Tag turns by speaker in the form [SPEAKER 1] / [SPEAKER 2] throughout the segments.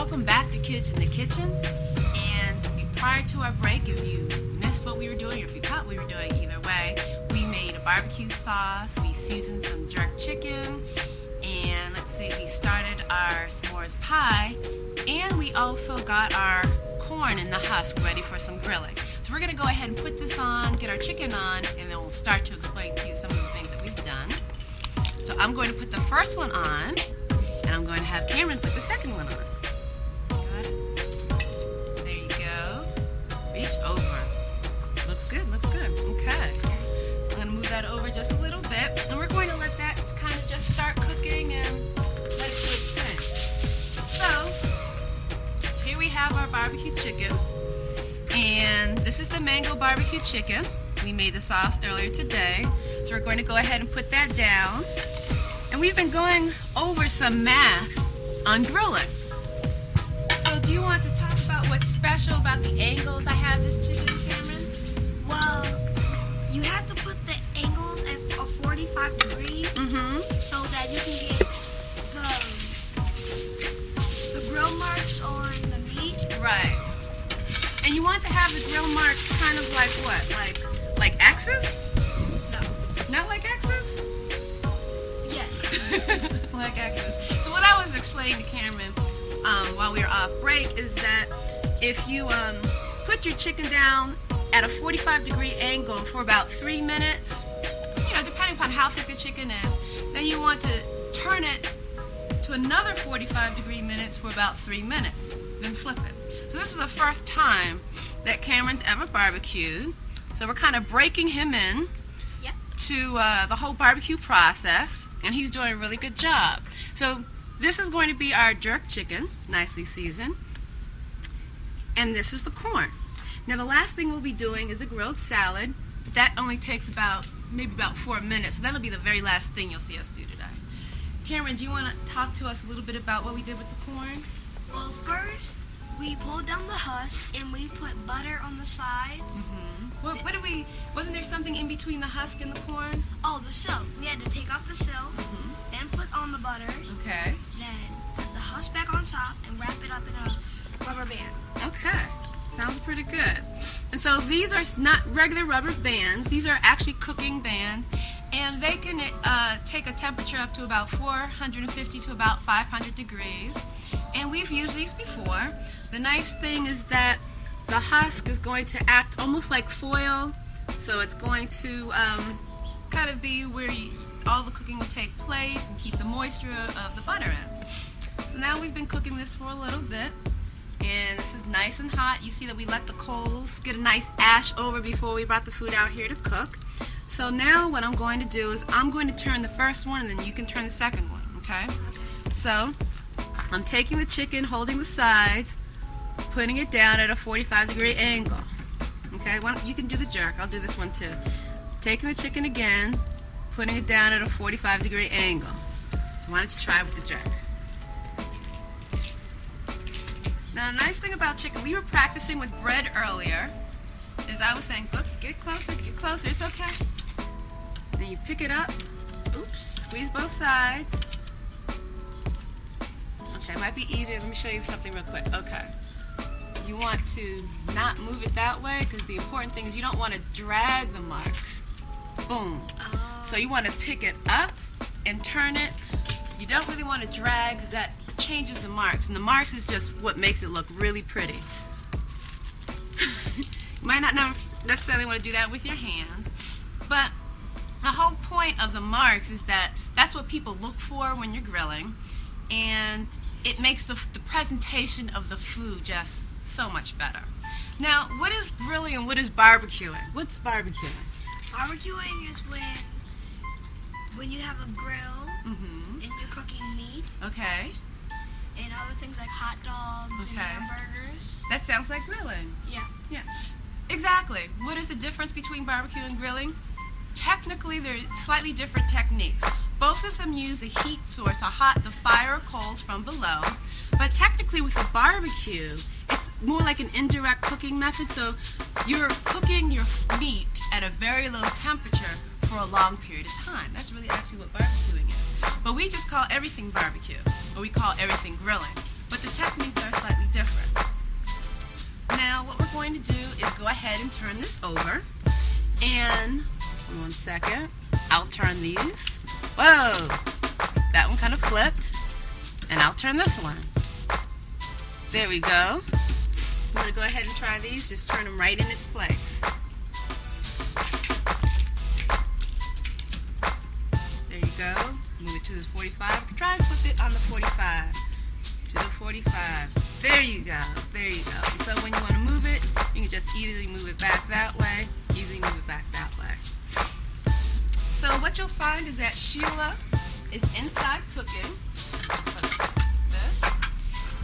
[SPEAKER 1] welcome back to Kids in the Kitchen. And prior to our break, if you missed what we were doing, or if you caught what we were doing, either way, we made a barbecue sauce, we seasoned some jerk chicken, and let's see, we started our s'mores pie, and we also got our corn in the husk ready for some grilling. So we're going to go ahead and put this on, get our chicken on, and then we'll start to explain to you some of the things that we've done. So I'm going to put the first one on, and I'm going to have Cameron put the second one on. Got it? There you go. Reach over. Looks good, looks good. Okay. I'm going to move that over just a little bit, and we're going to let that kind of just start cooking and let it do its thing. So, here we have our barbecue chicken, and this is the mango barbecue chicken. We made the sauce earlier today, so we're going to go ahead and put that down. And we've been going over some math on grilling. So do you want to talk about what's special about the angles I have this chicken, Cameron?
[SPEAKER 2] Well, you have to put the angles at a 45 degrees so that you can get the grill marks on the meat.
[SPEAKER 1] Right. And you want to have the grill marks kind of like what? Like X's?
[SPEAKER 2] No.
[SPEAKER 1] Not like X's?
[SPEAKER 2] Yes.
[SPEAKER 1] Like X's. So what I was explaining to Cameron while we were off break is that if you put your chicken down at a 45-degree angle for about 3 minutes, depending upon how thick the chicken is, then you want to turn it to another 45-degree minutes for about 3 minutes, then flip it. So this is the first time that Cameron's ever barbecued, so we're kind of breaking him in to the whole barbecue process, and he's doing a really good job. So this is going to be our jerk chicken, nicely seasoned, and this is the corn. Now the last thing we'll be doing is a grilled salad. That only takes maybe about 4 minutes, so that'll be the very last thing you'll see us do today. Cameron, do you want to talk to us a little bit about what we did with the corn?
[SPEAKER 2] Well, first we pulled down the husk and we put butter on the sides.
[SPEAKER 1] What did we? Wasn't there something in between the husk and the corn?
[SPEAKER 2] Oh, the silk. We had to take off the silk, then put on the butter,
[SPEAKER 1] Okay.
[SPEAKER 2] then put the husk back on top and wrap it up in a rubber band.
[SPEAKER 1] Okay. Sounds pretty good. And so these are not regular rubber bands. These are actually cooking bands, and they can take a temperature up to about 450 to about 500 degrees. And we've used these before. The nice thing is that the husk is going to act almost like foil, so it's going to kind of be where all the cooking will take place and keep the moisture of the butter in. So now we've been cooking this for a little bit, and this is nice and hot. You see that we let the coals get a nice ash over before we brought the food out here to cook. So now what I'm going to do is I'm going to turn the first one, and then you can turn the second one, okay? So I'm taking the chicken, holding the sides, putting it down at a 45-degree angle. Okay, you can do the jerk. I'll do this one too. Taking the chicken again, putting it down at a 45-degree angle. So why don't you try with the jerk? Now, the nice thing about chicken, we were practicing with bread earlier. As I was saying, look, get closer, it's okay. Then you pick it up, squeeze both sides. Okay, it might be easier. Let me show you something real quick. Okay. You want to not move it that way, because the important thing is you don't want to drag the marks. Boom. So you want to pick it up and turn it. You don't really want to drag, because that changes the marks, and the marks is just what makes it look really pretty. You might not necessarily want to do that with your hands, but the whole point of the marks is that that's what people look for when you're grilling, and it makes the presentation of the food just so much better. Now, what is grilling and what is barbecuing? What's barbecuing?
[SPEAKER 2] Barbecuing is when you have a grill and you're cooking meat.
[SPEAKER 1] Okay.
[SPEAKER 2] And other things like hot dogs and hamburgers.
[SPEAKER 1] That sounds like grilling.
[SPEAKER 2] Yeah.
[SPEAKER 1] Exactly. What is the difference between barbecue and grilling? Technically, they're slightly different techniques. Both of them use a heat source, the fire or coals from below. But technically with a barbecue, it's more like an indirect cooking method. So you're cooking your meat at a very low temperature for a long period of time. That's really actually what barbecuing is. But we just call everything barbecue, or we call everything grilling. But the techniques are slightly different. Now what we're going to do is go ahead and turn this over. And, 1 second, I'll turn these. Whoa! That one kind of flipped. And I'll turn this one. There we go. I'm going to go ahead and try these. Just turn them right in its place. There you go. Move it to the 45. Try and flip it on the 45. To the 45. There you go. There you go. And so when you want to move it, you can just easily move it back that way. Easily move it back that way. So what you'll find is that Sheila is inside cooking.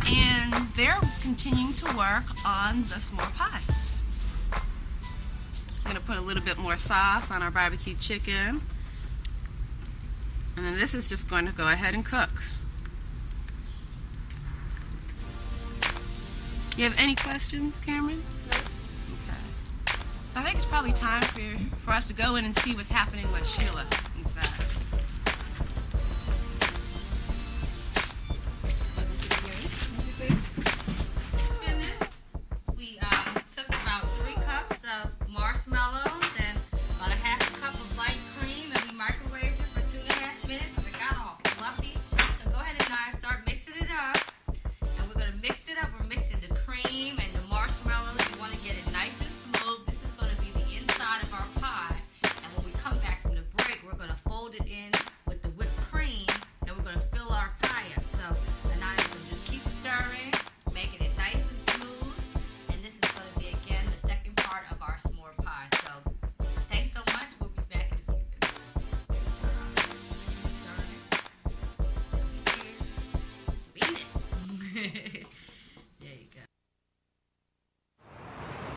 [SPEAKER 1] And they're continuing to work on the s'more pie. I'm going to put a little bit more sauce on our barbecue chicken. And then this is just going to go ahead and cook. You have any questions, Cameron? No. Okay. I think it's probably time for us to go in and see what's happening with Sheila inside.
[SPEAKER 3] Marshmallows and about a half a cup of light cream, and we microwaved it for 2.5 minutes and it got all fluffy. So go ahead and now start mixing it up. And we're going to mix it up. We're mixing the cream and the marshmallows. You want to get it nice and smooth. This is going to be the inside of our pie. And when we come back from the break, we're going to fold it in with the whipped cream and we're going to fill our pie up. So Aniya will just keep stirring, making it nice and smooth. And this is going to be, again, the second part of our s'more pie. So thanks so much. We'll be back in a few minutes. Beat it.